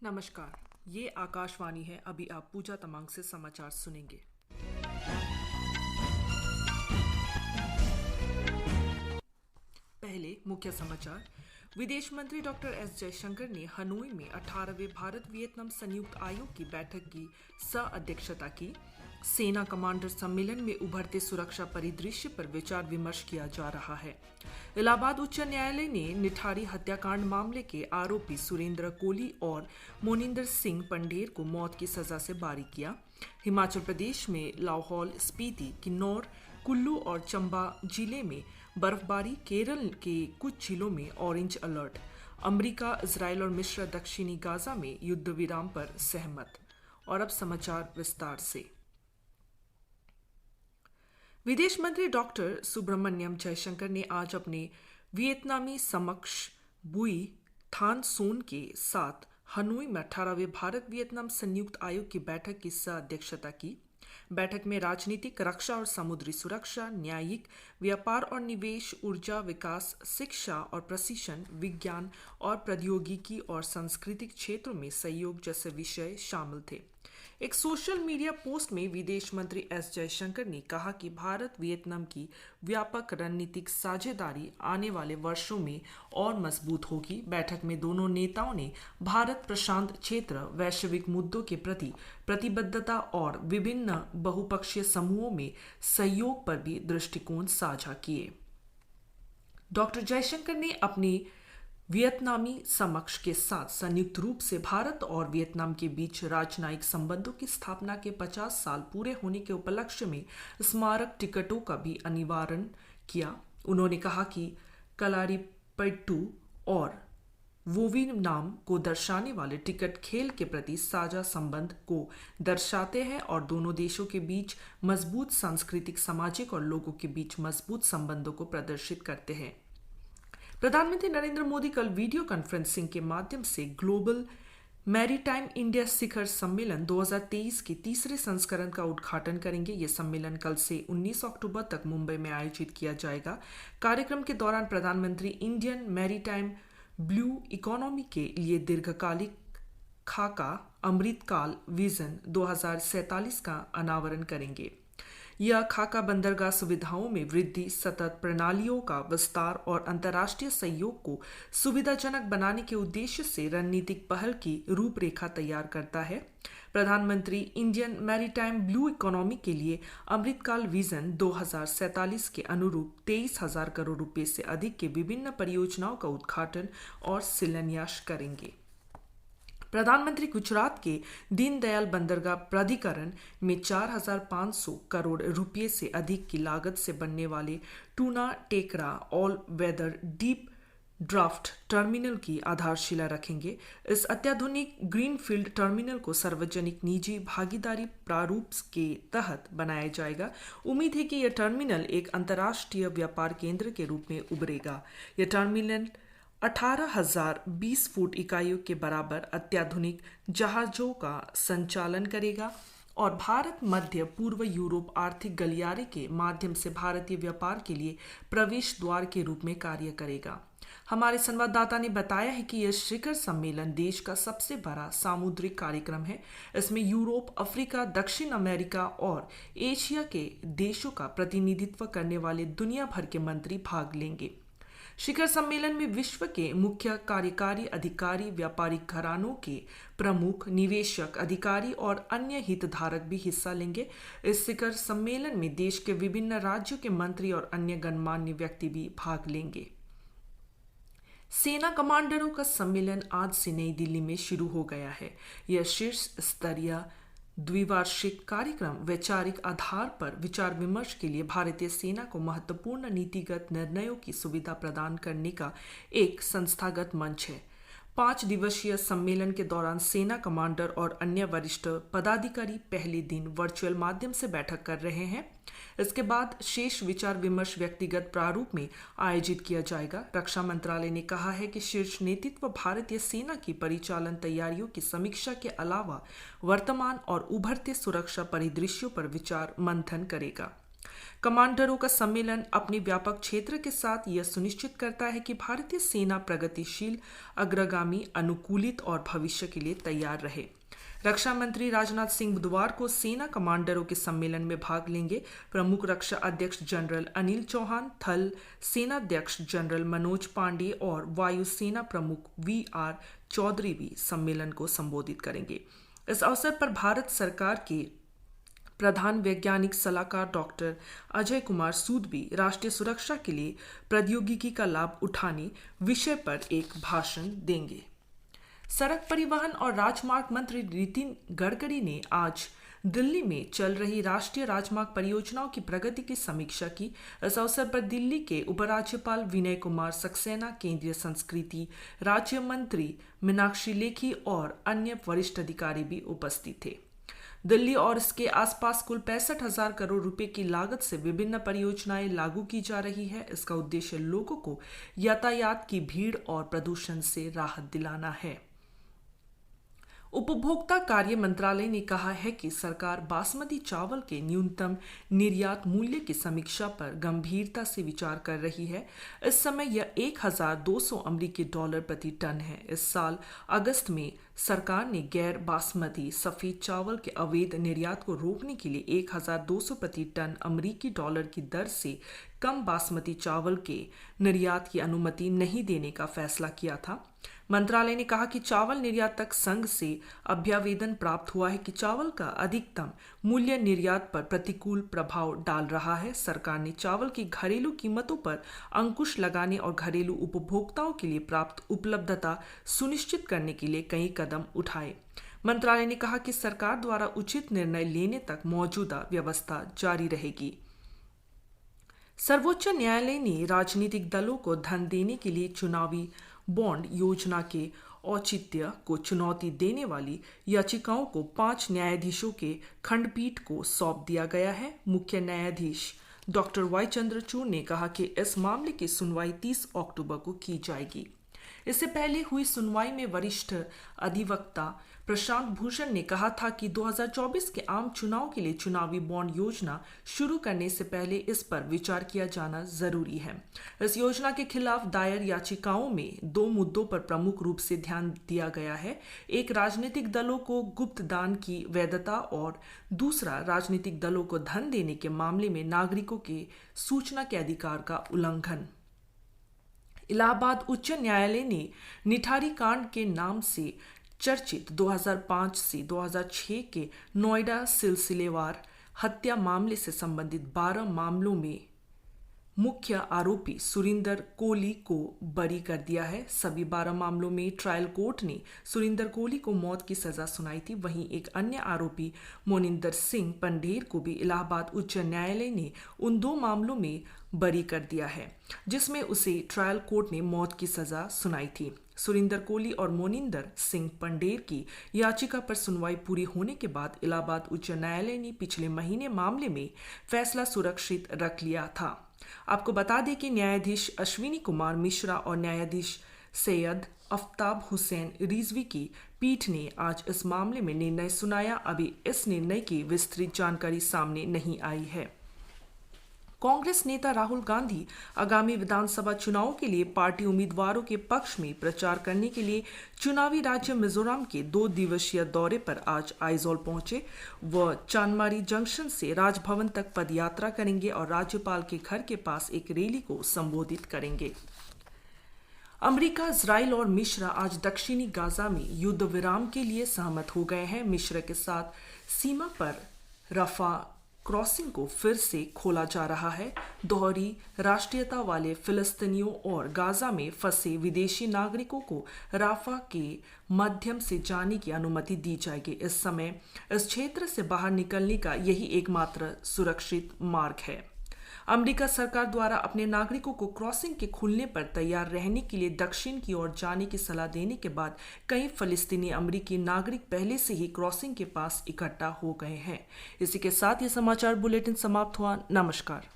नमस्कार। ये आकाशवाणी है। अभी आप पूजा तमांग से समाचार सुनेंगे। पहले मुख्य समाचार। विदेश मंत्री डॉक्टर एस जयशंकर ने हनोई में 18वें भारत वियतनाम संयुक्त आयोग की बैठक की सह-अध्यक्षता की। सेना कमांडर सम्मेलन में उभरते सुरक्षा परिदृश्य पर विचार विमर्श किया जा रहा है। इलाहाबाद उच्च न्यायालय ने निठारी हत्याकांड मामले के आरोपी सुरेंद्र कोली और मोनिंदर सिंह पंडेर को मौत की सजा से बारी किया। हिमाचल प्रदेश में लाहौल स्पीति, किन्नौर, कुल्लू और चंबा जिले में बर्फबारी। केरल के कुछ जिलों में ऑरेंज अलर्ट। अमेरिका, इजराइल और मिस्र दक्षिणी गाजा में युद्ध विराम पर सहमत। और अब समाचार विस्तार से। विदेश मंत्री डॉक्टर सुब्रमण्यम जयशंकर ने आज अपने वियतनामी समकक्ष बुई थान सोन के साथ हनोई में 18वें भारत वियतनाम संयुक्त आयोग की बैठक की सह-अध्यक्षता की। बैठक में राजनीतिक, रक्षा और समुद्री सुरक्षा, न्यायिक, व्यापार और निवेश, ऊर्जा विकास, शिक्षा और प्रशिक्षण, विज्ञान और प्रौद्योगिकी और सांस्कृतिक क्षेत्रों में सहयोग जैसे विषय शामिल थे। एक सोशल मीडिया पोस्ट में विदेश मंत्री एस जयशंकर ने कहा कि भारत वियतनाम की व्यापक रणनीतिक साझेदारी आने वाले वर्षों में और मजबूत होगी। बैठक में दोनों नेताओं ने भारत प्रशांत क्षेत्र, वैश्विक मुद्दों के प्रति प्रतिबद्धता और विभिन्न बहुपक्षीय समूहों में सहयोग पर भी दृष्टिकोण साझा किए। डॉक्टर जयशंकर ने अपनी वियतनामी समकक्ष के साथ संयुक्त रूप से भारत और वियतनाम के बीच राजनयिक संबंधों की स्थापना के 50 साल पूरे होने के उपलक्ष्य में स्मारक टिकटों का भी अनिवार्य किया। उन्होंने कहा कि कलारीपयट्टू और वोवी नाम को दर्शाने वाले टिकट खेल के प्रति साझा संबंध को दर्शाते हैं और दोनों देशों के बीच मजबूत सांस्कृतिक, सामाजिक और लोगों के बीच मजबूत संबंधों को प्रदर्शित करते हैं। प्रधानमंत्री नरेंद्र मोदी कल वीडियो कॉन्फ्रेंसिंग के माध्यम से ग्लोबल मैरीटाइम इंडिया शिखर सम्मेलन 2023 के तीसरे संस्करण का उद्घाटन करेंगे। ये सम्मेलन कल से 19 अक्टूबर तक मुंबई में आयोजित किया जाएगा। कार्यक्रम के दौरान प्रधानमंत्री इंडियन मैरीटाइम ब्लू इकोनॉमी के लिए दीर्घकालिक खाका अमृतकाल विजन 2047 का अनावरण करेंगे। यह खाका बंदरगाह सुविधाओं में वृद्धि, सतत प्रणालियों का विस्तार और अंतर्राष्ट्रीय सहयोग को सुविधाजनक बनाने के उद्देश्य से रणनीतिक पहल की रूपरेखा तैयार करता है। प्रधानमंत्री इंडियन मैरीटाइम ब्लू इकोनॉमी के लिए अमृतकाल विजन 2047 के अनुरूप 23,000 करोड़ रुपए से अधिक के विभिन्न परियोजनाओं का उद्घाटन और शिलान्यास करेंगे। प्रधानमंत्री गुजरात के दीनदयाल बंदरगाह प्राधिकरण में 4,500 करोड़ रुपये से अधिक की लागत से बनने वाले Tuna Tekra all weather deep draft terminal की आधारशिला रखेंगे। इस अत्याधुनिक ग्रीनफील्ड टर्मिनल को सार्वजनिक निजी भागीदारी प्रारूप के तहत बनाया जाएगा। उम्मीद है कि यह टर्मिनल एक अंतर्राष्ट्रीय व्यापार केंद्र के रूप में उभरेगा। यह टर्मिनल 18,020 फुट इकाइयों के बराबर अत्याधुनिक जहाजों का संचालन करेगा और भारत, मध्य पूर्व यूरोप आर्थिक गलियारे के माध्यम से भारतीय व्यापार के लिए प्रवेश द्वार के रूप में कार्य करेगा। हमारे संवाददाता ने बताया है कि यह शिखर सम्मेलन देश का सबसे बड़ा सामुद्रिक कार्यक्रम है। इसमें यूरोप, अफ्रीका, दक्षिण अमेरिका और एशिया के देशों का प्रतिनिधित्व करने वाले दुनिया भर के मंत्री भाग लेंगे। शिखर सम्मेलन में विश्व के मुख्य कार्यकारी अधिकारी, व्यापारिक घरानों के प्रमुख, निवेशक, अधिकारी और अन्य हितधारक भी हिस्सा लेंगे। इस शिखर सम्मेलन में देश के विभिन्न राज्यों के मंत्री और अन्य गणमान्य व्यक्ति भी भाग लेंगे। सेना कमांडरों का सम्मेलन आज से नई दिल्ली में शुरू हो गया है। यह शीर्ष स्तरीय द्विवार्षिक कार्यक्रम वैचारिक आधार पर विचार विमर्श के लिए भारतीय सेना को महत्वपूर्ण नीतिगत निर्णयों की सुविधा प्रदान करने का एक संस्थागत मंच है। 5 दिवसीय सम्मेलन के दौरान सेना कमांडर और अन्य वरिष्ठ पदाधिकारी पहले दिन वर्चुअल माध्यम से बैठक कर रहे हैं। इसके बाद शेष विचार विमर्श व्यक्तिगत प्रारूप में आयोजित किया जाएगा। रक्षा मंत्रालय ने कहा है कि शीर्ष नेतृत्व भारतीय सेना की परिचालन तैयारियों की समीक्षा के अलावा वर्तमान और उभरते सुरक्षा परिदृश्यों पर विचार मंथन करेगा। कमांडरों का सम्मेलन अपने व्यापक क्षेत्र के साथ यह सुनिश्चित करता है कि भारतीय सेना प्रगतिशील, अग्रगामी, अनुकूलित और भविष्य के लिए तैयार रहे। रक्षा मंत्री राजनाथ सिंह बुधवार को सेना कमांडरों के सम्मेलन में भाग लेंगे। प्रमुख रक्षा अध्यक्ष जनरल अनिल चौहान, थल सेनाध्यक्ष जनरल मनोज पांडे और वायुसेना प्रमुख वी.आर. चौधरी भी सम्मेलन को संबोधित करेंगे। इस अवसर पर भारत सरकार के प्रधान वैज्ञानिक सलाहकार डॉक्टर अजय कुमार सूद भी राष्ट्रीय सुरक्षा के लिए प्रौद्योगिकी का लाभ उठाने विषय पर एक भाषण देंगे। सड़क परिवहन और राजमार्ग मंत्री नितिन गडकरी ने आज दिल्ली में चल रही राष्ट्रीय राजमार्ग परियोजनाओं की प्रगति की समीक्षा की। इस अवसर पर दिल्ली के उपराज्यपाल विनय कुमार सक्सेना, केंद्रीय संस्कृति राज्य मंत्री मीनाक्षी लेखी और अन्य वरिष्ठ अधिकारी भी उपस्थित थे। दिल्ली और इसके आसपास कुल 65,000 करोड़ रुपए की लागत से विभिन्न परियोजनाएं लागू की जा रही है। इसका उद्देश्य लोगों को यातायात की भीड़ और प्रदूषण से राहत दिलाना है। उपभोक्ता कार्य मंत्रालय ने कहा है कि सरकार बासमती चावल के न्यूनतम निर्यात मूल्य की समीक्षा पर गंभीरता से विचार कर रही है। इस समय यह 1,200 अमेरिकी डॉलर प्रति टन है। इस साल अगस्त में सरकार ने गैर बासमती सफेद चावल के अवैध निर्यात को रोकने के लिए 1,200 प्रति टन अमेरिकी डॉलर की दर से कम बासमती चावल के निर्यात की अनुमति नहीं देने का फैसला किया था। मंत्रालय ने कहा कि चावल निर्यातक संघ से अभ्यावेदन प्राप्त हुआ है कि चावल का अधिकतम मूल्य निर्यात पर प्रतिकूल प्रभाव डाल रहा है। सरकार ने चावल की घरेलू कीमतों पर अंकुश लगाने और घरेलू उपभोक्ताओं के लिए प्राप्त उपलब्धता सुनिश्चित करने के लिए कई कदम उठाए। मंत्रालय ने कहा कि सरकार द्वारा उचित निर्णय लेने तक मौजूदा व्यवस्था जारी रहेगी। सर्वोच्च न्यायालय ने राजनीतिक दलों को धन देने के लिए चुनावी बॉन्ड योजना के औचित्य को चुनौती देने वाली याचिकाओं को 5 न्यायाधीशों के खंडपीठ को सौंप दिया गया है। मुख्य न्यायाधीश डॉक्टर वाई चंद्रचूड़ ने कहा कि इस मामले की सुनवाई 30 अक्टूबर को की जाएगी। इससे पहले हुई सुनवाई में वरिष्ठ अधिवक्ता प्रशांत भूषण ने कहा था कि 2024 के आम चुनाव के लिए चुनावी बॉन्ड योजना शुरू करने से पहले इस पर विचार किया जाना जरूरी है। इस योजना के खिलाफ दायर याचिकाओं में 2 मुद्दों पर प्रमुख रूप से ध्यान दिया गया है। एक, राजनीतिक दलों को गुप्त दान की वैधता और दूसरा, राजनीतिक दलों को धन देने के मामले में नागरिकों के सूचना के अधिकार का उल्लंघन। इलाहाबाद उच्च न्यायालय ने निठारी कांड के नाम से चर्चित 2005 से 2006 के नोएडा सिलसिलेवार हत्या मामले से संबंधित 12 मामलों में मुख्य आरोपी सुरिंदर कोहली को बरी कर दिया है। सभी 12 मामलों में ट्रायल कोर्ट ने सुरिंदर कोहली को मौत की सजा सुनाई थी। वहीं एक अन्य आरोपी मोनिंदर सिंह पंडेर को भी इलाहाबाद उच्च न्यायालय ने उन 2 मामलों में बरी कर दिया है जिसमें उसे ट्रायल कोर्ट ने मौत की सजा सुनाई थी। सुरिंदर कोहली और मोनिंदर सिंह पंडेर की याचिका पर सुनवाई पूरी होने के बाद इलाहाबाद उच्च न्यायालय ने पिछले महीने मामले में फैसला सुरक्षित रख लिया था। आपको बता दें कि न्यायाधीश अश्विनी कुमार मिश्रा और न्यायाधीश सैयद आफ्ताब हुसैन रिजवी की पीठ ने आज इस मामले में निर्णय सुनाया। अभी इस निर्णय की विस्तृत जानकारी सामने नहीं आई है। कांग्रेस नेता राहुल गांधी आगामी विधानसभा चुनाव के लिए पार्टी उम्मीदवारों के पक्ष में प्रचार करने के लिए चुनावी राज्य मिजोरम के 2 दिवसीय दौरे पर आज आइजोल पहुंचे। वह चांदमारी जंक्शन से राजभवन तक पदयात्रा करेंगे और राज्यपाल के घर के पास एक रैली को संबोधित करेंगे। अमेरिका, इजराइल और मिस्र आज दक्षिणी गाजा में युद्ध विराम के लिए सहमत हो गए हैं। मिस्र के साथ सीमा पर रफा क्रॉसिंग को फिर से खोला जा रहा है। दोहरी राष्ट्रीयता वाले फिलिस्तीनियों और गाजा में फंसे विदेशी नागरिकों को राफा के माध्यम से जाने की अनुमति दी जाएगी। इस समय इस क्षेत्र से बाहर निकलने का यही एकमात्र सुरक्षित मार्ग है। अमेरिका सरकार द्वारा अपने नागरिकों को क्रॉसिंग के खुलने पर तैयार रहने के लिए दक्षिण की ओर जाने की सलाह देने के बाद कई फलस्तीनी अमेरिकी नागरिक पहले से ही क्रॉसिंग के पास इकट्ठा हो गए हैं। इसी के साथ ये समाचार बुलेटिन समाप्त हुआ। नमस्कार।